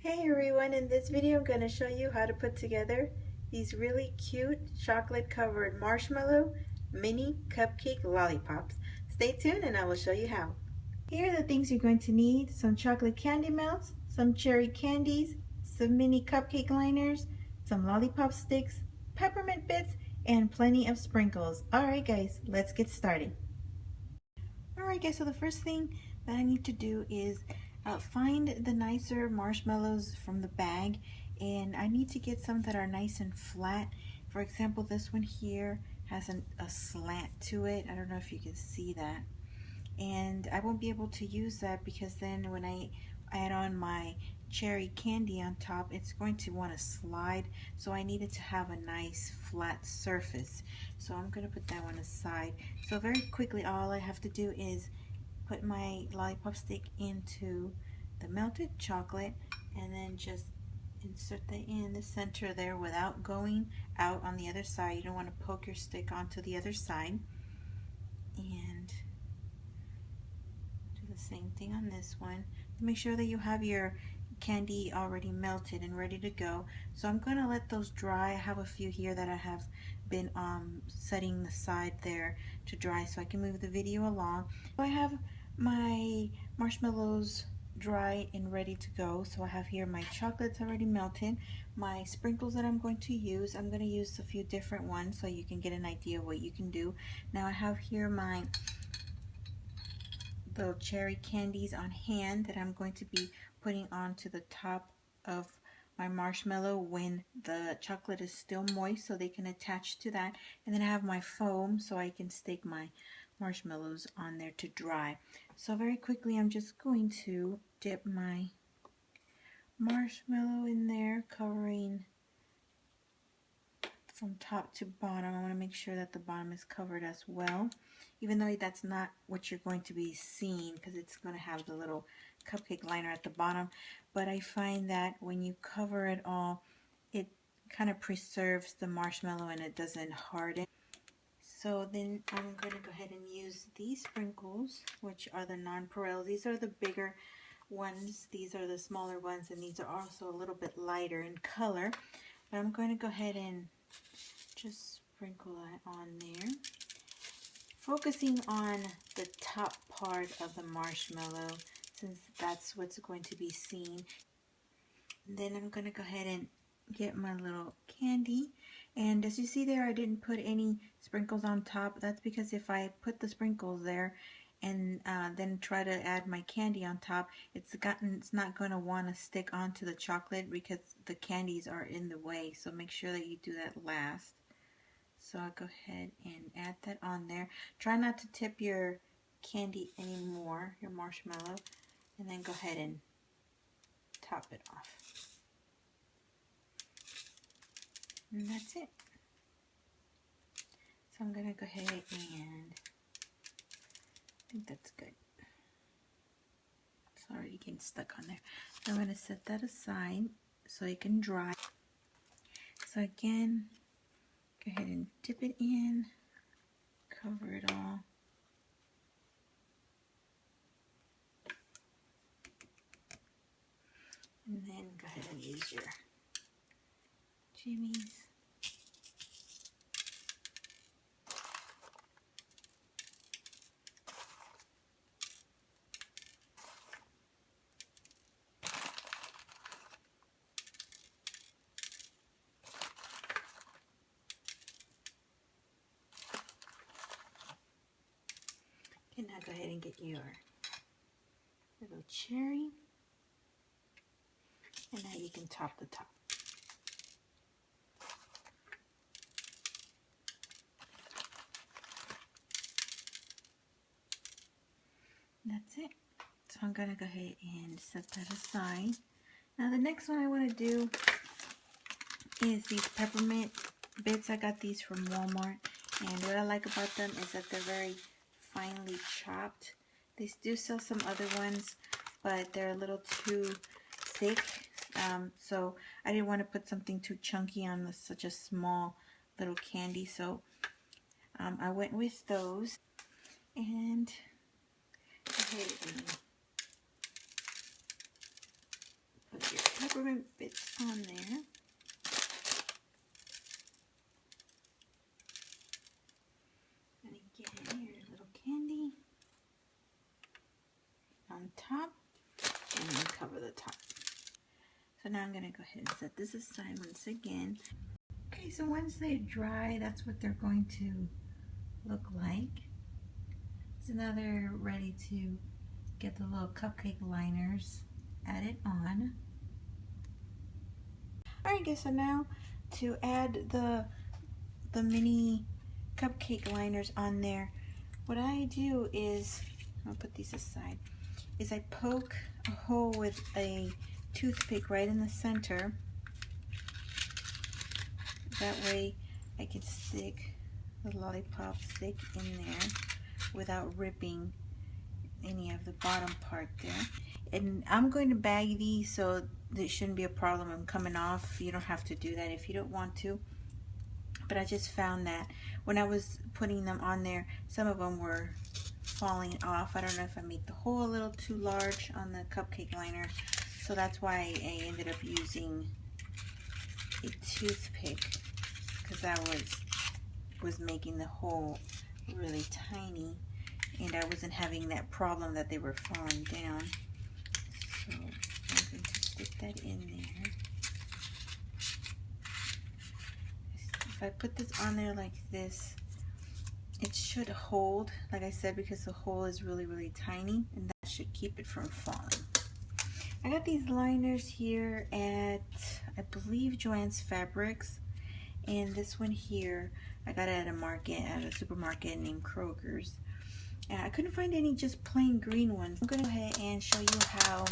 Hey everyone, in this video I'm going to show you how to put together these really cute chocolate covered marshmallow mini cupcake lollipops. Stay tuned and I will show you how. Here are the things you're going to need: some chocolate candy melts, some cherry candies, some mini cupcake liners, some lollipop sticks, peppermint bits, and plenty of sprinkles. Alright guys, let's get started. Alright guys, so the first thing that I need to do is find the nicer marshmallows from the bag, and I need to get some that are nice and flat. For example, this one here has a slant to it. I don't know if you can see that, and I won't be able to use that because then when I add on my cherry candy on top, it's going to want to slide, so I needed to have a nice flat surface. So I'm going to put that one aside. So very quickly, all I have to do is put my lollipop stick into the melted chocolate and then just insert that in the center there without going out on the other side. You don't want to poke your stick onto the other side. And do the same thing on this one. Make sure that you have your candy already melted and ready to go. So I'm going to let those dry. I have a few here that I have been setting aside there to dry so I can move the video along. So I have my marshmallows dry and ready to go. So I have here my chocolates already melted, my sprinkles that I'm going to use. I'm going to use a few different ones so you can get an idea of what you can do. Now I have here my little cherry candies on hand that I'm going to be putting onto the top of my marshmallow when the chocolate is still moist so they can attach to that. And then I have my foam so I can stick my marshmallows on there to dry. So very quickly I'm just going to dip my marshmallow in there, covering from top to bottom. I want to make sure that the bottom is covered as well, even though that's not what you're going to be seeing because it's going to have the little cupcake liner at the bottom. But I find that when you cover it all, it kind of preserves the marshmallow and it doesn't harden. So then I'm going to go ahead and use these sprinkles, which are the nonpareils. These are the bigger ones, these are the smaller ones, and these are also a little bit lighter in color. But I'm going to go ahead and just sprinkle that on there, focusing on the top part of the marshmallow since that's what's going to be seen. And then I'm going to go ahead and get my little candy, and as you see there, I didn't put any sprinkles on top. That's because if I put the sprinkles there and then try to add my candy on top, it's not going to want to stick onto the chocolate because the candies are in the way. So make sure that you do that last. So I'll go ahead and add that on there. Try not to tip your candy anymore, your marshmallow, and then go ahead and top it off. And that's it. So I'm going to go ahead and I think that's good. It's already getting stuck on there. So I'm going to set that aside so it can dry. So again, go ahead and dip it in, cover it all. And then go ahead and use your jimmies. And now go ahead and get your little cherry. And now you can top the top. That's it. So I'm going to go ahead and set that aside. Now the next one I want to do is these peppermint bits. I got these from Walmart, and what I like about them is that they're very finely chopped. They do sell some other ones, but they're a little too thick, so I didn't want to put something too chunky on such a small little candy, so I went with those. And go ahead and put your peppermint bits on there. And again, here's a little candy on top, and then cover the top. So now I'm going to go ahead and set this aside once again. Okay, so once they're dry, that's what they're going to look like. So now they're ready to get the little cupcake liners added on. Alright guys, so now to add the mini cupcake liners on there, what I do is, I'll put these aside, is I poke a hole with a toothpick right in the center. That way I can stick the lollipop stick in there without ripping any of the bottom part there. And I'm going to bag these so there shouldn't be a problem in coming off. You don't have to do that if you don't want to. But I just found that when I was putting them on there, some of them were falling off. I don't know if I made the hole a little too large on the cupcake liner. So that's why I ended up using a toothpick, because that was making the hole really tiny, and I wasn't having that problem that they were falling down. So I'm going to stick that in there. If I put this on there like this, it should hold, like I said, because the hole is really tiny, and that should keep it from falling. I got these liners here at, I believe, Joann's Fabrics, and this one here I got it at a supermarket named Kroger's, and I couldn't find any just plain green ones. I'm going to go ahead and show you how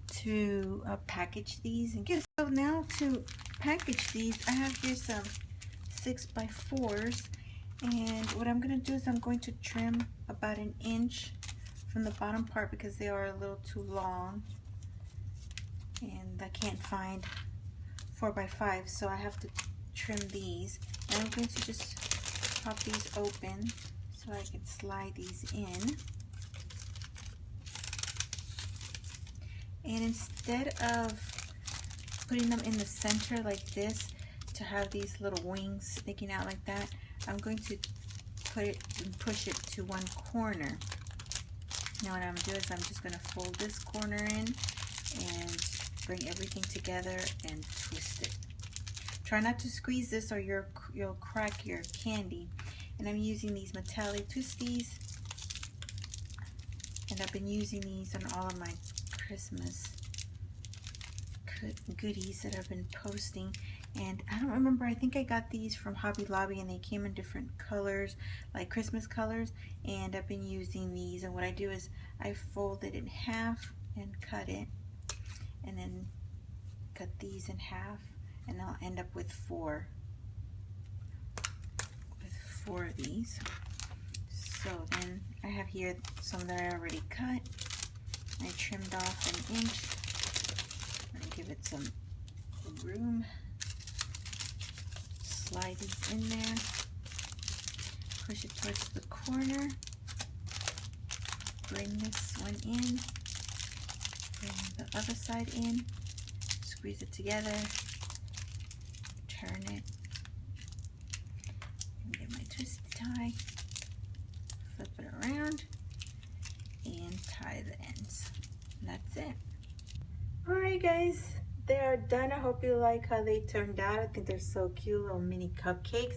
to package these and get it. So now to package these, I have here some 6x4s, and what I'm going to do is I'm going to trim about 1 inch from the bottom part because they are a little too long, and I can't find 4x5, so I have to trim these. And I'm going to just pop these open so I can slide these in. And instead of putting them in the center like this to have these little wings sticking out like that, I'm going to put it and push it to one corner. Now what I'm doing is I'm just going to fold this corner in and bring everything together and twist it. Try not to squeeze this or you'll crack your candy. And I'm using these metallic twisties, and I've been using these on all of my Christmas goodies that I've been posting. And I don't remember, I think I got these from Hobby Lobby, and they came in different colors, like Christmas colors, and I've been using these. And what I do is I fold it in half and cut it, and then cut these in half, and I'll end up with four of these. So then I have here some that I already cut. I trimmed off 1 inch. I'm going to give it some room. Slide these in there. Push it towards the corner. Bring this one in. Bring the other side in. Squeeze it together. Turn it. And get my twisty tie. Flip it around. And tie the ends. And that's it. Alright guys, they are done. I hope you like how they turned out. I think they're so cute, little mini cupcakes.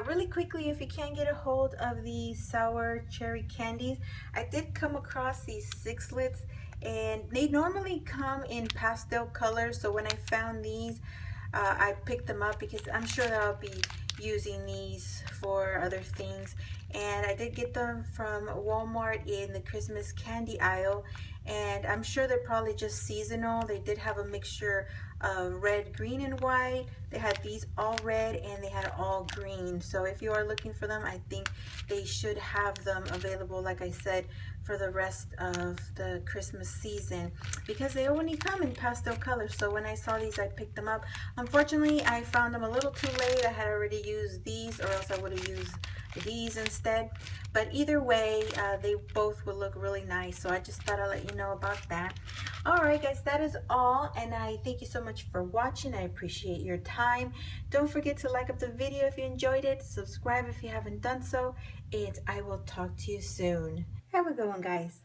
Really quickly, if you can't get a hold of these sour cherry candies, I did come across these 6-lits, and they normally come in pastel colors. So when I found these, I picked them up because I'm sure that I'll be using these for other things. And I did get them from Walmart in the Christmas candy aisle, and I'm sure they're probably just seasonal. They did have a mixture of red, green, and white. They had these all red and they had all green. So if you are looking for them, I think they should have them available, like I said, for the rest of the Christmas season because they only come in pastel colors. So when I saw these, I picked them up. Unfortunately, I found them a little too late. I had already used these, or else I would have used these instead. But either way, they both will look really nice. So I just thought I'd let you know about that. Alright guys, that is all, and I thank you so much for watching. I appreciate your time. Don't forget to like up the video if you enjoyed it, subscribe if you haven't done so, and I will talk to you soon. Have a good one, guys.